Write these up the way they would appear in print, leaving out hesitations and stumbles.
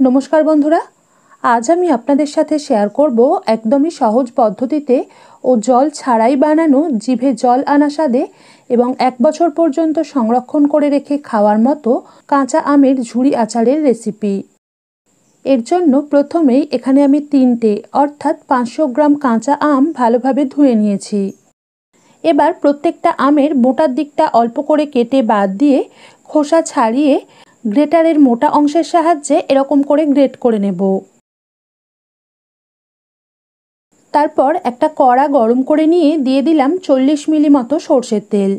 নমস্কার বন্ধুরা, আজ আমি আপনাদের সাথে শেয়ার করব একদমই সহজ পদ্ধতিতে ও জল ছাড়াই বানানো জিভে জল আনা স্বাদে এবং 1 বছর পর্যন্ত সংরক্ষণ করে রেখে খাওয়ার মতো কাঁচা আমের ঝুরি আচারের রেসিপি। এর জন্য প্রথমেই এখানে আমি 3টে অর্থাৎ 500 গ্রাম কাঁচা আম ভালোভাবে ধুয়ে নিয়েছি। এবার প্রত্যেকটা আমের মোটার দিকটা অল্প করে কেটে বাদ দিয়ে খোসা ছাড়িয়ে গ্রেটারের মোটা অংশের সাহায্যে এরকম করে গ্রেট করে নেব। তারপর একটা কড়া গরম করে নিয়ে দিয়ে দিলাম 40 মিলি মতো সরষের তেল।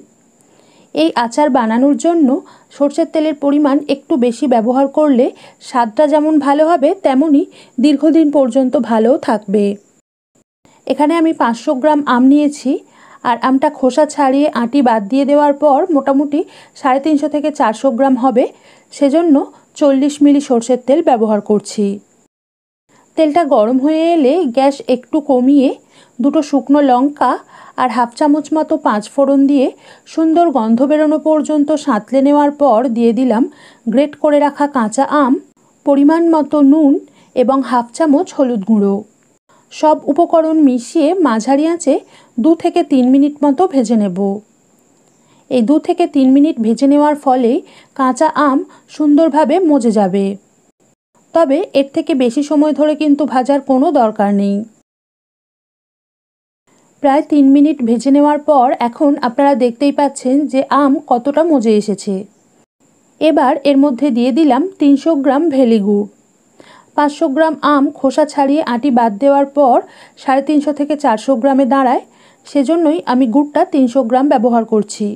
এই আচার বানানোর জন্য সরষের তেলের পরিমাণ একটু বেশি ব্যবহার করলে স্বাদটা যেমন ভালো হবে তেমনই দীর্ঘদিন পর্যন্ত ভালোও থাকবে। এখানে আমি 500 গ্রাম আম নিয়েছি আর আমটা খোসা ছাড়িয়ে আঁটি বাদ দিয়ে দেওয়ার পর মোটামুটি 350 থেকে 400 গ্রাম হবে, সেজন্য 40 মিলি সরষের তেল ব্যবহার করছি। তেলটা গরম হয়ে এলে গ্যাস একটু কমিয়ে 2টো শুকনো লঙ্কা আর হাফ চামচ মতো 5 ফোড়ন দিয়ে সুন্দর গন্ধ বেরোনো পর্যন্ত সাঁতলে নেওয়ার পর দিয়ে দিলাম গ্রেট করে রাখা কাঁচা আম, পরিমাণ মতো নুন এবং হাফ চামচ হলুদ গুঁড়ো। সব উপকরণ মিশিয়ে মাঝারি আঁচে 2 থেকে 3 মিনিট মতো ভেজে নেব। এই 2 থেকে 3 মিনিট ভেজে নেওয়ার ফলে কাঁচা আম সুন্দরভাবে মজে যাবে। তবে এর থেকে বেশি সময় ধরে কিন্তু ভাজার কোনো দরকার নেই। প্রায় 3 মিনিট ভেজে নেওয়ার পর এখন আপনারা দেখতেই পাচ্ছেন যে আম কতটা মজে এসেছে। এবার এর মধ্যে দিয়ে দিলাম 300 গ্রাম ভেলি গুড়। 500 গ্রাম আম খোসা ছাড়িয়ে আঁটি বাদ দেওয়ার পর 350 থেকে 400 গ্রামে দাঁড়ায়, সেজন্যই আমি গুড়টা 300 গ্রাম ব্যবহার করছি।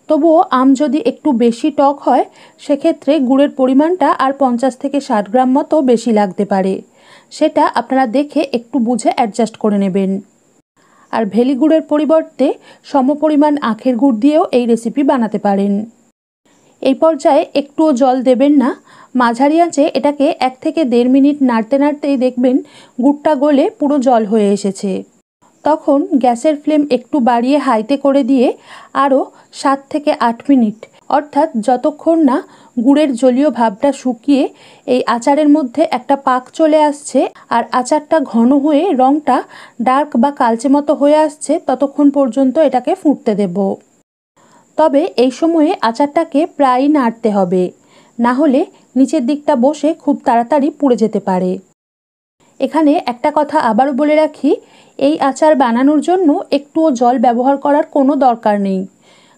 তবুও আম যদি একটু বেশি টক হয় সেক্ষেত্রে গুড়ের পরিমাণটা আর 50 থেকে 60 গ্রাম মতো বেশি লাগতে পারে, সেটা আপনারা দেখে একটু বুঝে অ্যাডজাস্ট করে নেবেন। আর ভেলি গুড়ের পরিবর্তে সমপরিমাণ আখের গুড় দিয়েও এই রেসিপি বানাতে পারেন। এই পর্যায়ে একটুও জল দেবেন না, মাঝারি আঁচে এটাকে 1 থেকে 1.5 মিনিট নাড়তে নাড়তেই দেখবেন গুড়টা গলে পুরো জল হয়ে এসেছে। তখন গ্যাসের ফ্লেম একটু বাড়িয়ে হাইতে করে দিয়ে আরও 7 থেকে 8 মিনিট অর্থাৎ যতক্ষণ না গুড়ের জলীয় ভাবটা শুকিয়ে এই আচারের মধ্যে একটা পাক চলে আসছে আর আচারটা ঘন হয়ে রঙটা ডার্ক বা কালচে মতো হয়ে আসছে, ততক্ষণ পর্যন্ত এটাকে ফুটতে দেব। তবে এই সময়ে আচারটাকে প্রায়ই নাড়তে হবে, না হলে নিচের দিকটা বসে খুব তাড়াতাড়ি পুড়ে যেতে পারে। এখানে একটা কথা আবারও বলে রাখি, এই আচার বানানোর জন্য একটুও জল ব্যবহার করার কোনো দরকার নেই,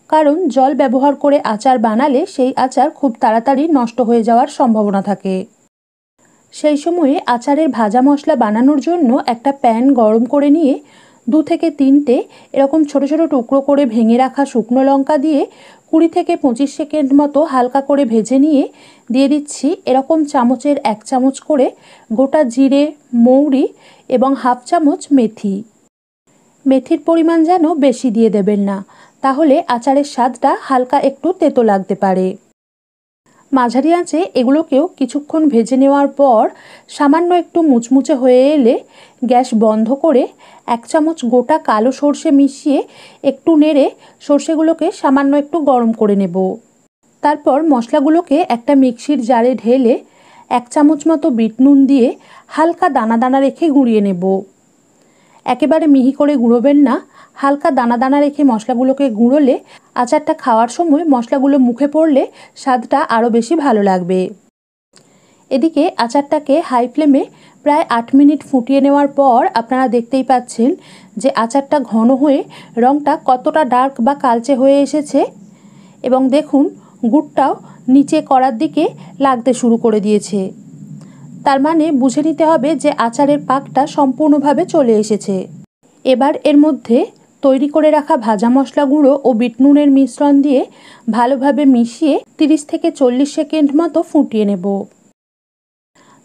কারণ জল ব্যবহার করে আচার বানালে সেই আচার খুব তাড়াতাড়ি নষ্ট হয়ে যাওয়ার সম্ভাবনা থাকে। সেই সময়ে আচারের ভাজা মশলা বানানোর জন্য একটা প্যান গরম করে নিয়ে 2 থেকে 3টে এরকম ছোট ছোট টুকরো করে ভেঙে রাখা শুকনো লঙ্কা দিয়ে 20 থেকে 25 সেকেন্ড মতো হালকা করে ভেজে নিয়ে দিয়ে দিচ্ছি এরকম চামচের 1 চামচ করে গোটা জিরে, মৌরি এবং হাফ চামচ মেথি। মেথির পরিমাণ যেন বেশি দিয়ে দেবেন না, তাহলে আচারের স্বাদটা হালকা একটু তেতো লাগতে পারে। মাঝারি আঁচে এগুলোকেও কিছুক্ষণ ভেজে নেওয়ার পর সামান্য একটু মুচমুচে হয়ে এলে গ্যাস বন্ধ করে 1 চামচ গোটা কালো সর্ষে মিশিয়ে একটু নেড়ে সর্ষেগুলোকে সামান্য একটু গরম করে নেব। তারপর মশলাগুলোকে একটা মিক্সির জারে ঢেলে 1 চামচ মতো বিট নুন দিয়ে হালকা দানা দানা রেখে গুঁড়িয়ে নেব। একেবারে মিহি করে গুঁড়োবেন না, হালকা দানা দানা রেখে মশলাগুলোকে গুঁড়োলে আচারটা খাওয়ার সময় মশলাগুলো মুখে পড়লে স্বাদটা আরও বেশি ভালো লাগবে। এদিকে আচারটাকে হাই ফ্লেমে প্রায় 8 মিনিট ফুটিয়ে নেওয়ার পর আপনারা দেখতেই পাচ্ছেন যে আচারটা ঘন হয়ে রঙটা কতটা ডার্ক বা কালচে হয়ে এসেছে এবং দেখুন গুড়টাও নিচে কড়ার দিকে লাগতে শুরু করে দিয়েছে। তার মানে বুঝে নিতে হবে যে আচারের পাকটা সম্পূর্ণভাবে চলে এসেছে। এবার এর মধ্যে তৈরি করে রাখা ভাজা মশলা গুঁড়ো ও বিট নুনের মিশ্রণ দিয়ে ভালোভাবে মিশিয়ে 30 থেকে 40 সেকেন্ড মতো ফুটিয়ে নেব।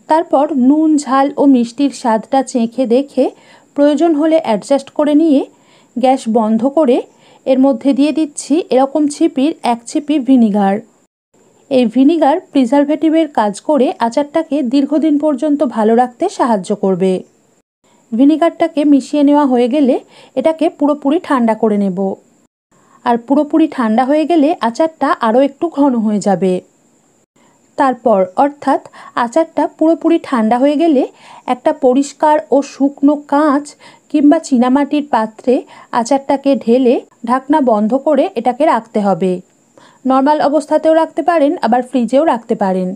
তারপর নুন, ঝাল ও মিষ্টির স্বাদটা চেখে দেখে প্রয়োজন হলে অ্যাডজাস্ট করে নিয়ে গ্যাস বন্ধ করে এর মধ্যে দিয়ে দিচ্ছি এরকম ছিপির 1 ছিপি ভিনিগার। এই ভিনিগার প্রিজারভেটিভের কাজ করে আচারটাকে দীর্ঘদিন পর্যন্ত ভালো রাখতে সাহায্য করবে। ভিনিগারটাকে মিশিয়ে নেওয়া হয়ে গেলে এটাকে পুরোপুরি ঠান্ডা করে নেব। আর পুরোপুরি ঠান্ডা হয়ে গেলে আচারটা আরও একটু ঘন হয়ে যাবে। তারপর অর্থাৎ আচারটা পুরোপুরি ঠান্ডা হয়ে গেলে একটা পরিষ্কার ও শুকনো কাঁচ কিংবা চীনামাটির পাত্রে আচারটাকে ঢেলে ঢাকনা বন্ধ করে এটাকে রাখতে হবে। নর্মাল অবস্থাতেও রাখতে পারেন, আবার ফ্রিজেও রাখতে পারেন।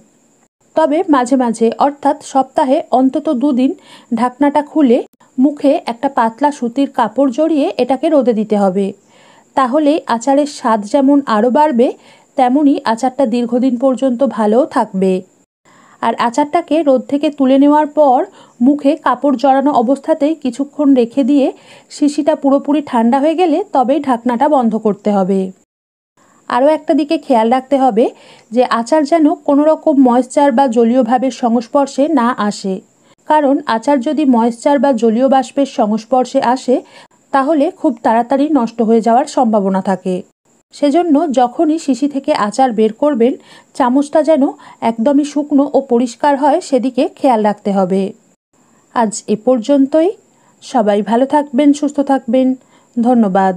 তবে মাঝে মাঝে অর্থাৎ সপ্তাহে অন্তত 2 দিন ঢাকনাটা খুলে মুখে একটা পাতলা সুতির কাপড় জড়িয়ে এটাকে রোদে দিতে হবে। তাহলেই আচারের স্বাদ যেমন আরও বাড়বে, তেমনই আচারটা দীর্ঘদিন পর্যন্ত ভালোও থাকবে। আর আচারটাকে রোদ থেকে তুলে নেওয়ার পর মুখে কাপড় জড়ানো অবস্থাতেই কিছুক্ষণ রেখে দিয়ে শিশিটা পুরোপুরি ঠান্ডা হয়ে গেলে তবেই ঢাকনাটা বন্ধ করতে হবে। আরও একটা দিকে খেয়াল রাখতে হবে যে আচার যেন কোনো রকম ময়েশ্চার বা জলীয় ভাবের সংস্পর্শে না আসে, কারণ আচার যদি ময়েশ্চার বা জলীয় বাষ্পের সংস্পর্শে আসে তাহলে খুব তাড়াতাড়ি নষ্ট হয়ে যাওয়ার সম্ভাবনা থাকে। সেজন্য যখনই শিশি থেকে আচার বের করবেন, চামচটা যেন একদমই শুকনো ও পরিষ্কার হয় সেদিকে খেয়াল রাখতে হবে। আজ এ পর্যন্তই। সবাই ভালো থাকবেন, সুস্থ থাকবেন। ধন্যবাদ।